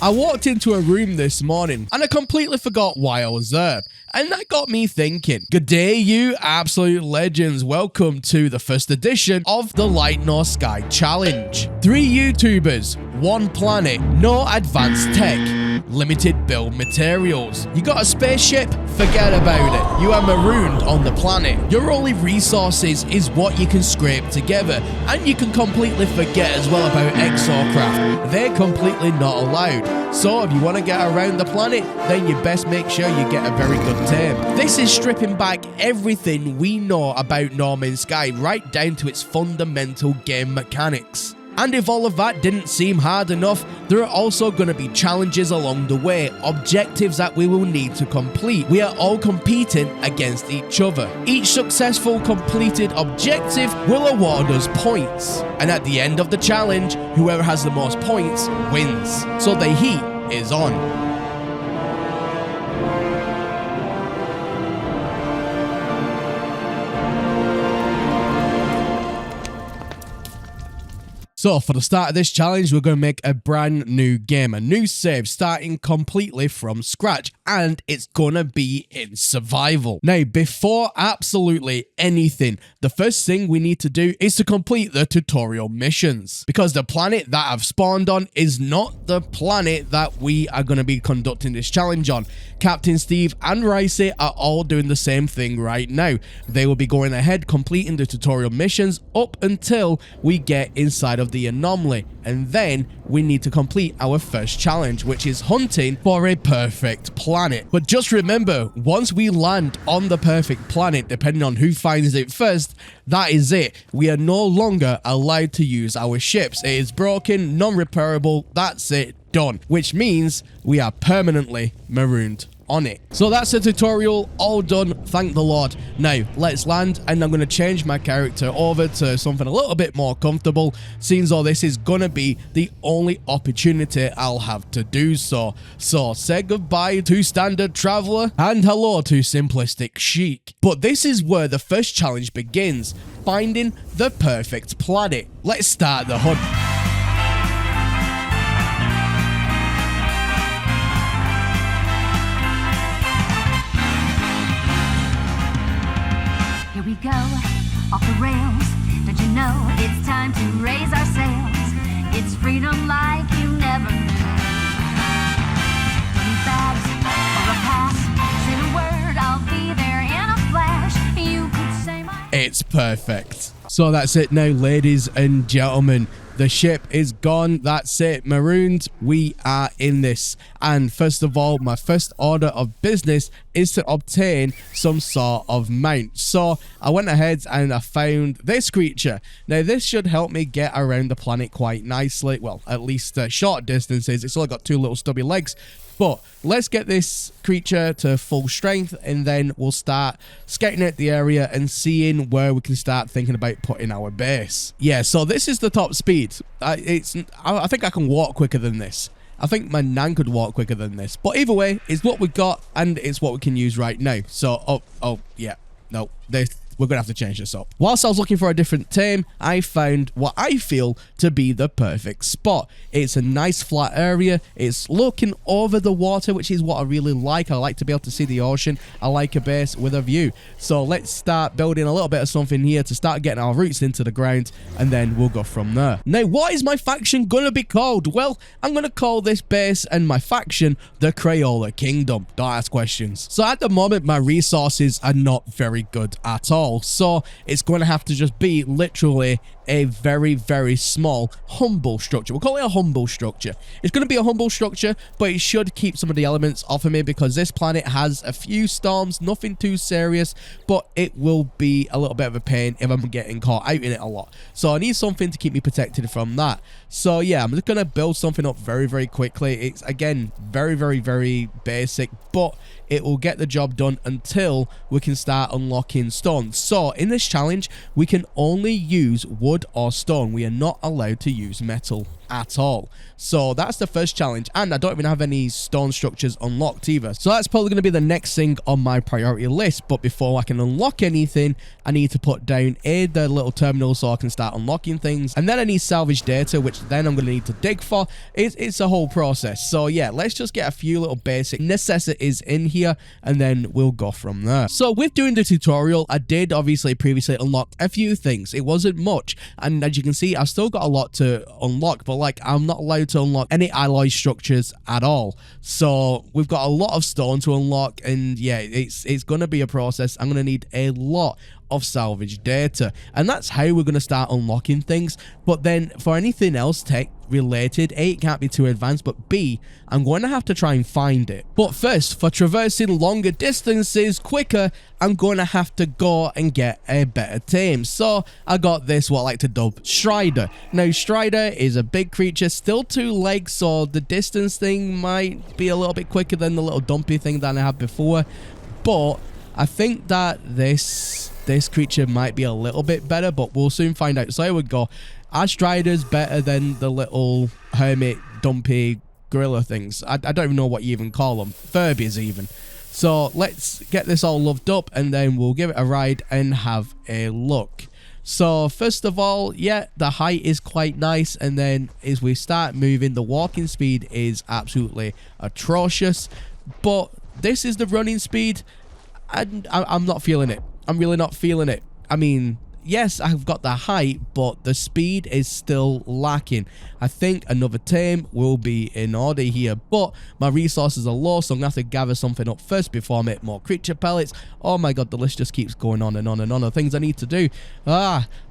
I walked into a room this morning and I completely forgot why I was there. And that got me thinking. Good day, you absolute legends. Welcome to the first edition of the Light Nor Sky Challenge. 3 YouTubers, 1 planet, no advanced tech, limited build materials. You got a spaceship? Forget about it. You are marooned on the planet. Your only resources is what you can scrape together. And you can completely forget as well about exocraft. They're completely not allowed. So if you want to get around the planet, then you best make sure you get a very good time. This is stripping back everything we know about No Man's Sky right down to its fundamental game mechanics. And if all of that didn't seem hard enough, there are also going to be challenges along the way, objectives that we will need to complete. We are all competing against each other. Each successful completed objective will award us points. And at the end of the challenge, whoever has the most points wins. So the heat is on. So for the start of this challenge, we're going to make a brand new game, a new save, starting completely from scratch, and it's going to be in survival. Now, before absolutely anything, the first thing we need to do is to complete the tutorial missions, because the planet that I've spawned on is not the planet that we are going to be conducting this challenge on. Captain Steve and Ricey are all doing the same thing right now. They will be going ahead completing the tutorial missions up until we get inside of the anomaly, and then we need to complete our first challenge, which is hunting for a perfect planet. But just remember, once we land on the perfect planet, depending on who finds it first, that is it. We are no longer allowed to use our ships. It is broken, non-repairable, that's it, done. Which means we are permanently marooned on it. So that's the tutorial all done, thank the Lord. Now let's land, and I'm going to change my character over to something a little bit more comfortable, seeing though this is going to be the only opportunity I'll have to do so. So say goodbye to Standard Traveler and hello to Simplistic Chic. But this is where the first challenge begins, finding the perfect planet. Let's start the hunt. We go off the rails. Don't you know it's time to raise our sails? It's freedom like you never knew. 20 bags or a pass. Say the word, I'll be there in a flash. You could say my... It's perfect. So that's it now, ladies and gentlemen. The ship is gone. That's it. Marooned. We are in this. And first of all, my first order of business is to obtain some sort of mount. So I went ahead and I found this creature. Now this should help me get around the planet quite nicely. Well, at least short distances. It's only got 2 little stubby legs. But let's get this creature to full strength, and then we'll start scouting out the area and seeing where we can start thinking about putting our base. Yeah, so this is the top speed. I think I can walk quicker than this. I think my Nan could walk quicker than this. But either way, it's what we got, and it's what we can use right now. So, yeah. No, we're going to have to change this up. Whilst I was looking for a different tame, I found what I feel to be the perfect spot. It's a nice flat area. It's looking over the water, which is what I really like. I like to be able to see the ocean. I like a base with a view. So let's start building a little bit of something here to start getting our roots into the ground, and then we'll go from there. Now, what is my faction going to be called? Well, I'm going to call this base and my faction the Crayola Kingdom. Don't ask questions. So at the moment, my resources are not very good at all. So it's going to have to just be literally a very, very small, humble structure. We'll call it a humble structure. It's going to be a humble structure, but it should keep some of the elements off of me, because this planet has a few storms, nothing too serious, but it will be a little bit of a pain if I'm getting caught out in it a lot. So I need something to keep me protected from that. So yeah, I'm just going to build something up very, very quickly. It's, again, very, very, very basic, but it will get the job done until we can start unlocking stone. So in this challenge, we can only use wood or stone. We are not allowed to use metal. at all. So that's the first challenge, and I don't even have any stone structures unlocked either. So that's probably going to be the next thing on my priority list. But before I can unlock anything, I need to put down the little terminal so I can start unlocking things, and then I need salvage data, which then I'm going to need to dig for. It's a whole process. So yeah, let's just get a few little basic necessities in here, and then we'll go from there. So with doing the tutorial, I did obviously previously unlock a few things. It wasn't much, and as you can see, I've still got a lot to unlock, but like, I'm not allowed to unlock any alloy structures at all. So we've got a lot of stone to unlock, and yeah, it's gonna be a process. I'm gonna need a lot of salvage data, and that's how we're going to start unlocking things. But then for anything else tech related, A, it can't be too advanced, but B, I'm going to have to try and find it. But first, for traversing longer distances quicker, I'm going to have to go and get a better tame. So I got this, what I like to dub Strider. Now Strider is a big creature, still 2 legs, so the distance thing might be a little bit quicker than the little dumpy thing that I had before, but I think that this creature might be a little bit better, but we'll soon find out. So here we go. Our Strider's better than the little hermit dumpy gorilla things. I don't even know what you even call them. Furbies even. So let's get this all loved up, and then we'll give it a ride and have a look. So first of all, yeah, the height is quite nice, and then as we start moving, the walking speed is absolutely atrocious. But this is the running speed, and I'm not feeling it. I'm really not feeling it. I mean, yes, I've got the height, but the speed is still lacking. I think another tame will be in order here, but my resources are low, so I'm going to have to gather something up first before I make more creature pellets. Oh my god, the list just keeps going on and on and on of things I need to do.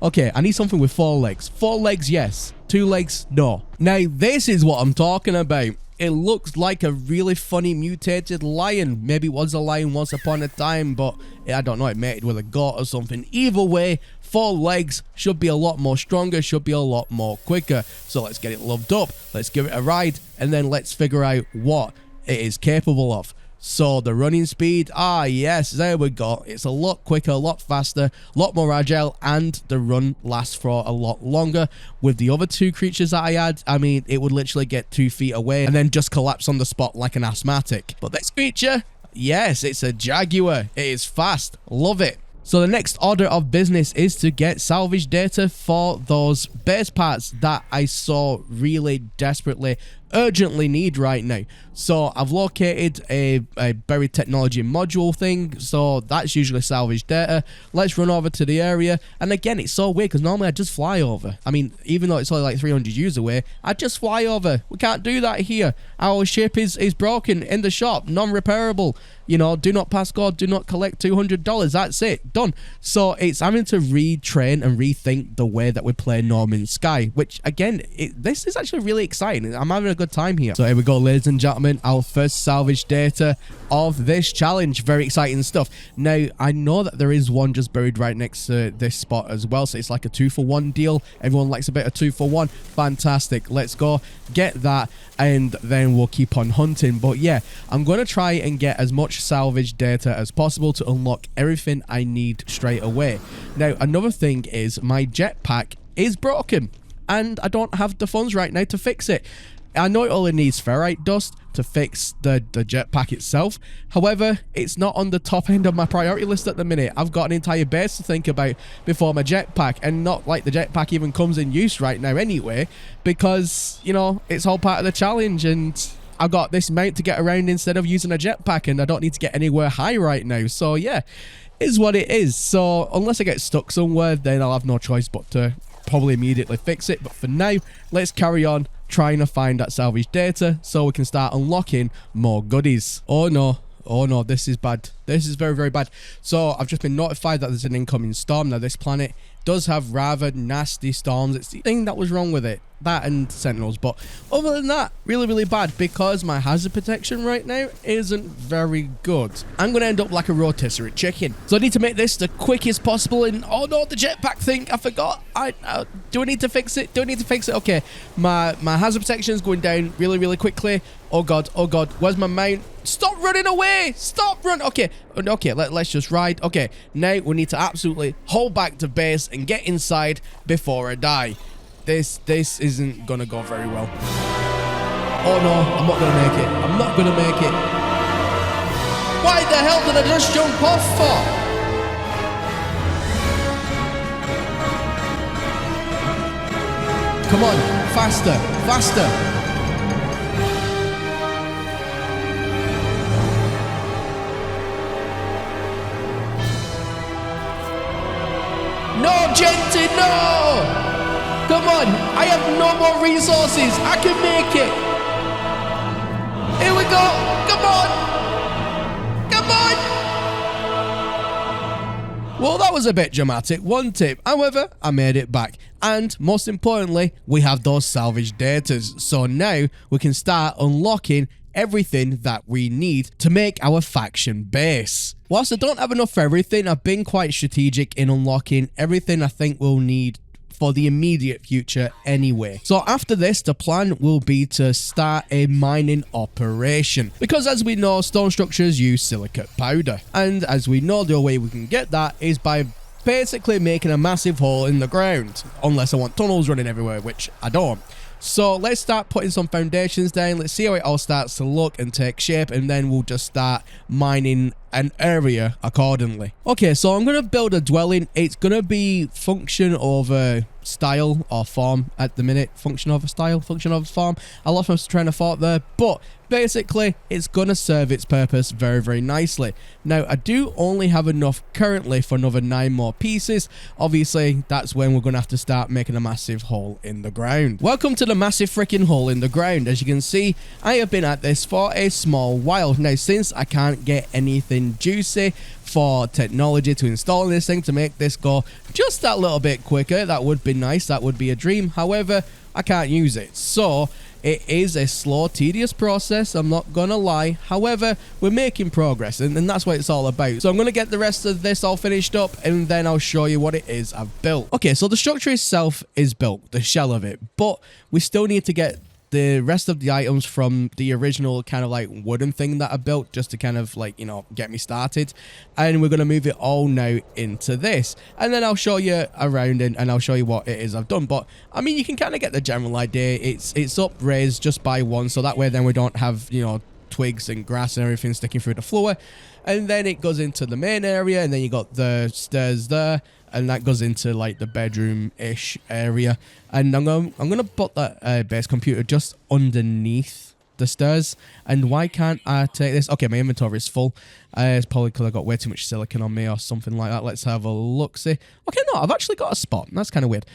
Okay, I need something with 4 legs. 4 legs, yes. 2 legs, no. Now, this is what I'm talking about. It looks like a really funny mutated lion. Maybe it was a lion once upon a time, but I don't know, it mated with a goat or something. Either way, 4 legs should be a lot more stronger, should be a lot more quicker. So let's get it loved up, let's give it a ride, and then let's figure out what it is capable of. So the running speed, yes, there we go. It's a lot quicker, a lot faster, a lot more agile, and the run lasts for a lot longer. With the other 2 creatures that I had, I mean, it would literally get 2 feet away and then just collapse on the spot like an asthmatic. But this creature, yes, it's a jaguar. It is fast. Love it. So the next order of business is to get salvage data for those base parts that I so really desperately urgently need right now. So I've located a buried technology module thing, so that's usually salvage data. Let's run over to the area, and again, it's so weird because normally I just fly over. I mean, even though it's only like 300 years away, I just fly over. We can't do that here. Our ship is broken in the shop, non-repairable. You know, do not pass go, do not collect $200. That's it, done. So it's having to retrain and rethink the way that we play Norman Sky, which again, this is actually really exciting. I'm having a good time here. So here we go, ladies and gentlemen, our first salvage data of this challenge. Very exciting stuff. Now, I know that there is one just buried right next to this spot as well, so it's like a 2-for-1 deal. Everyone likes a bit of 2-for-1. Fantastic. Let's go get that, and then we'll keep on hunting. But yeah, I'm going to try and get as much salvage data as possible to unlock everything I need straight away. Now, another thing is my jetpack is broken, and I don't have the funds right now to fix it. I know it only needs ferrite dust to fix the jetpack itself. However, it's not on the top end of my priority list at the minute. I've got an entire base to think about before my jetpack, and not like the jetpack even comes in use right now anyway, because, you know, it's all part of the challenge, and I've got this mount to get around instead of using a jetpack, and I don't need to get anywhere high right now. So yeah, is what it is. So unless I get stuck somewhere, then I'll have no choice but to probably immediately fix it. But for now, let's carry on trying to find that salvage data so we can start unlocking more goodies. Oh no, this is bad. This is very, very bad. So I've just been notified that there's an incoming storm. Now, this planet does have rather nasty storms. It's the thing that was wrong with it, that and sentinels. But other than that, really, really bad, because my hazard protection right now isn't very good. I'm gonna end up like a rotisserie chicken, so I need to make this the quickest possible. And oh no, the jetpack thing, I forgot. Do I need to fix it? Okay, my hazard protection is going down really, really quickly. Oh god, where's my mount? Stop running away! Stop running! Okay, let's just ride. Okay, now we need to absolutely hold back to base and get inside before I die. This isn't gonna go very well. Oh no, I'm not gonna make it. I'm not gonna make it. Why the hell did I just jump off for? Come on, faster, faster. No, Genty, no! Come on, I have no more resources. I can make it. Here we go. Come on. Come on. Well, that was a bit dramatic. One tip. However, I made it back. And most importantly, we have those salvage datas. So now we can start unlocking everything that we need to make our faction base. Whilst I don't have enough for everything, I've been quite strategic in unlocking everything I think we'll need for the immediate future anyway. So after this, the plan will be to start a mining operation, because as we know, stone structures use silicate powder, and as we know, the way we can get that is by basically making a massive hole in the ground, unless I want tunnels running everywhere, which I don't. So let's start putting some foundations down. Let's see how it all starts to look and take shape, and then we'll just start mining an area accordingly. Okay, so I'm going to build a dwelling. It's going to be function over style or form at the minute. Function over style, function over form. I lost my train of thought there, but basically it's going to serve its purpose very, very nicely. Now, I do only have enough currently for another 9 more pieces. Obviously, that's when we're going to have to start making a massive hole in the ground. Welcome to the massive freaking hole in the ground. As you can see, I have been at this for a small while. Now, since I can't get anything juicy for technology to install this thing to make this go just that little bit quicker, that would be nice, that would be a dream. However, I can't use it, so it is a slow, tedious process, I'm not gonna lie. However, we're making progress, and that's what it's all about. So I'm gonna get the rest of this all finished up, and then I'll show you what it is I've built. Okay, so the structure itself is built, the shell of it, but we still need to get the rest of the items from the original kind of like wooden thing that I built, just to kind of like, you know, get me started. And we're going to move it all now into this, and then I'll show you around and I'll show you what it is I've done. But I mean, you can kind of get the general idea. It's up raised just by 1, so that way then we don't have, you know, twigs and grass and everything sticking through the floor. And then it goes into the main area, and then you got the stairs there, and that goes into like the bedroom-ish area. And I'm gonna put that base computer just underneath the stairs. And why can't I take this? Okay, my inventory is full. It's probably because I got way too much silicon on me or something like that. Let's have a look-see. Okay, no, I've actually got a spot. That's kind of weird.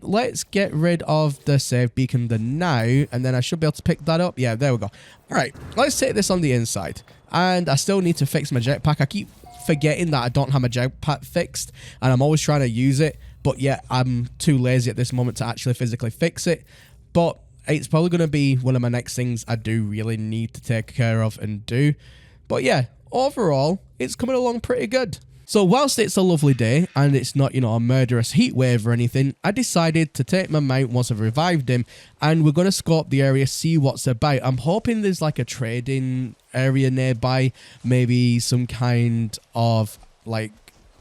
Let's get rid of the save beacon now, and then I should be able to pick that up. Yeah, there we go. All right, let's take this on the inside. And I still need to fix my jetpack. I keep forgetting that I don't have my jetpack fixed, and I'm always trying to use it, but yeah, I'm too lazy at this moment to actually physically fix it. But it's probably going to be one of my next things I do really need to take care of and do. But yeah, overall, it's coming along pretty good. So whilst it's a lovely day and it's not, you know, a murderous heat wave or anything, I decided to take my mount once I've revived him, and we're going to scope the area, see what's about. I'm hoping there's like a trading area nearby, maybe some kind of like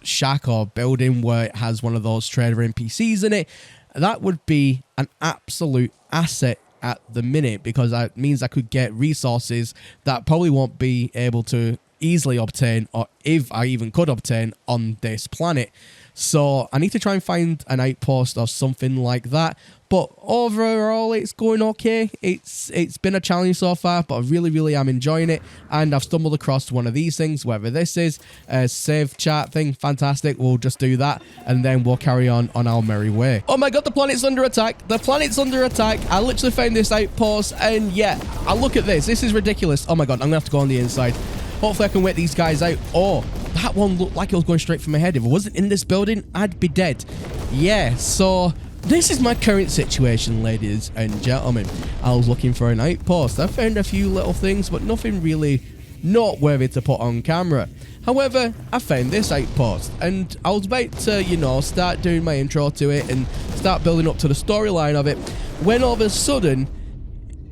shack or building where it has one of those trader NPCs in it. That would be an absolute asset at the minute, because that means I could get resources that probably won't be able to easily obtain, or if I even could obtain, on this planet. So I need to try and find an outpost or something like that. But overall, it's going okay. It's been a challenge so far, but I really am enjoying it. And I've stumbled across one of these things, whether this is a save chat thing. Fantastic. We'll just do that, and then we'll carry on our merry way. Oh my god, the planet's under attack. The planet's under attack. I literally found this outpost, and yeah, I look at this. This is ridiculous. Oh my god, I'm gonna have to go on the inside. Hopefully I can wait these guys out. Oh, that one looked like it was going straight for my head. If it wasn't in this building, I'd be dead. Yeah, so this is my current situation, ladies and gentlemen. I was looking for an outpost. I found a few little things, but nothing really noteworthy to put on camera. However, I found this outpost, and I was about to, you know, start doing my intro to it and start building up to the storyline of it, when all of a sudden,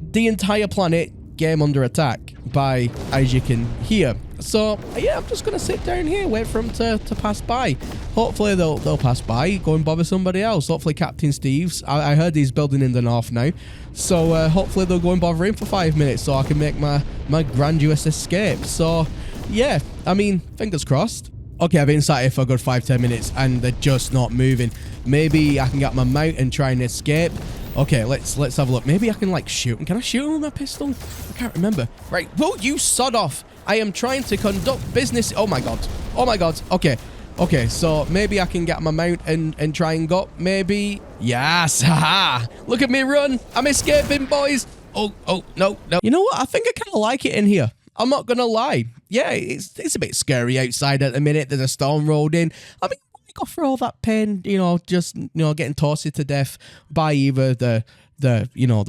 the entire planet game under attack by, as you can hear. So yeah, I'm just gonna sit down here, wait for them to pass by. Hopefully they'll pass by, go and bother somebody else. Hopefully Captain Steve's, I heard he's building in the north now, so hopefully they'll go and bother him for 5 minutes so I can make my grandiose escape. So yeah, I mean, fingers crossed. Okay, I've been sat here for a good 5-10 minutes and they're just not moving. Maybe I can get my mount and try and escape. Okay, let's have a look. Maybe I can like shoot him. Can I shoot him with my pistol? I can't remember. Right, whoa, you sod off. I am trying to conduct business. Oh my god. Oh my god. Okay. Okay, so maybe I can get my mount and try and go. Maybe. Yes. Haha. Look at me run. I'm escaping, boys. Oh, no. You know what? I think I kind of like it in here. I'm not gonna lie. Yeah, it's a bit scary outside at the minute. There's a storm rolled in. I mean, why go through all that pain, you know, just, you know, getting toasted to death by either the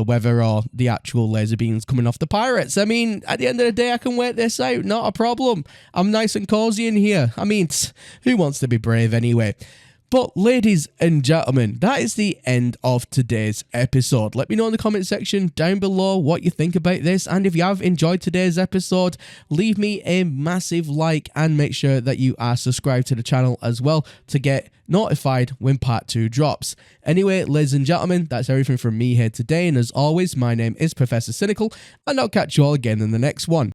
weather or the actual laser beams coming off the pirates. I mean, at the end of the day, I can wait this out. Not a problem. I'm nice and cozy in here. I mean, who wants to be brave anyway? But ladies and gentlemen, that is the end of today's episode. Let me know in the comment section down below what you think about this. And if you have enjoyed today's episode, leave me a massive like and make sure that you are subscribed to the channel as well to get notified when part 2 drops. Anyway, ladies and gentlemen, that's everything from me here today. And as always, my name is Professor Cynical, and I'll catch you all again in the next one.